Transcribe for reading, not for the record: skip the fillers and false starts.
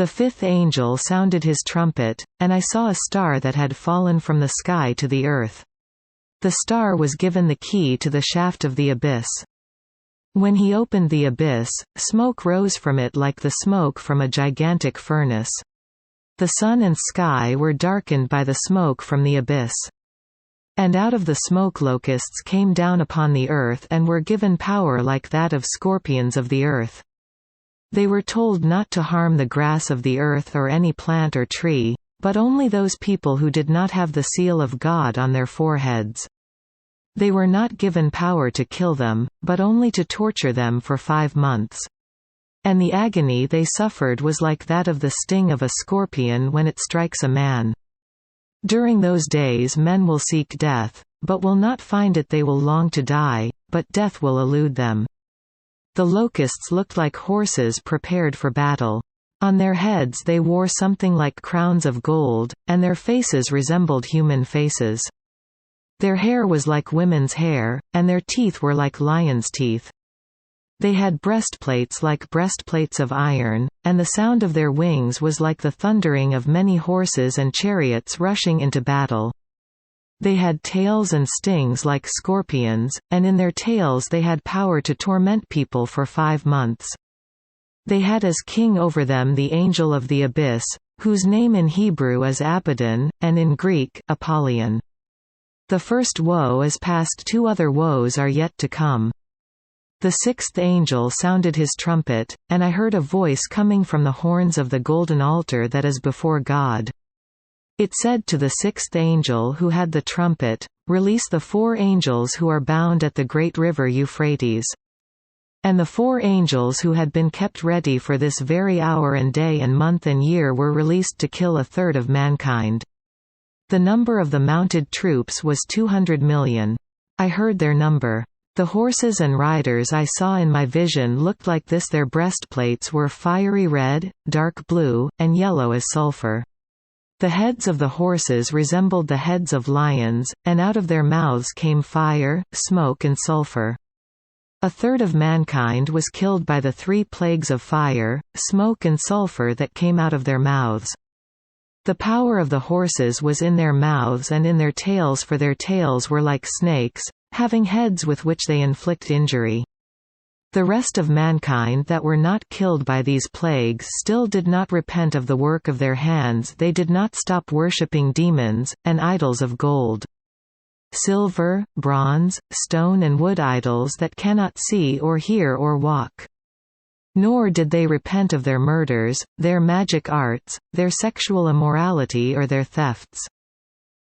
The fifth angel sounded his trumpet, and I saw a star that had fallen from the sky to the earth. The star was given the key to the shaft of the abyss. When he opened the abyss, smoke rose from it like the smoke from a gigantic furnace. The sun and sky were darkened by the smoke from the abyss. And out of the smoke locusts came down upon the earth and were given power like that of scorpions of the earth. They were told not to harm the grass of the earth or any plant or tree, but only those people who did not have the seal of God on their foreheads. They were not given power to kill them, but only to torture them for 5 months. And the agony they suffered was like that of the sting of a scorpion when it strikes a man. During those days men will seek death, but will not find it. They will long to die, but death will elude them. The locusts looked like horses prepared for battle. On their heads they wore something like crowns of gold, and their faces resembled human faces. Their hair was like women's hair, and their teeth were like lions' teeth. They had breastplates like breastplates of iron, and the sound of their wings was like the thundering of many horses and chariots rushing into battle. They had tails and stings like scorpions, and in their tails they had power to torment people for 5 months. They had as king over them the angel of the abyss, whose name in Hebrew is Abaddon, and in Greek, Apollyon. The first woe is past. 2 other woes are yet to come. The sixth angel sounded his trumpet, and I heard a voice coming from the horns of the golden altar that is before God. It said to the sixth angel who had the trumpet, "Release the 4 angels who are bound at the great river Euphrates." And the 4 angels who had been kept ready for this very hour and day and month and year were released to kill 1/3 of mankind. The number of the mounted troops was 200 million. I heard their number. The horses and riders I saw in my vision looked like this. Their breastplates were fiery red, dark blue, and yellow as sulfur. The heads of the horses resembled the heads of lions, and out of their mouths came fire, smoke and sulfur. 1/3 of mankind was killed by the 3 plagues of fire, smoke and sulfur that came out of their mouths. The power of the horses was in their mouths and in their tails, for their tails were like snakes, having heads with which they inflict injury. The rest of mankind that were not killed by these plagues still did not repent of the work of their hands. They did not stop worshipping demons, and idols of gold, silver, bronze, stone and wood, idols that cannot see or hear or walk. Nor did they repent of their murders, their magic arts, their sexual immorality or their thefts.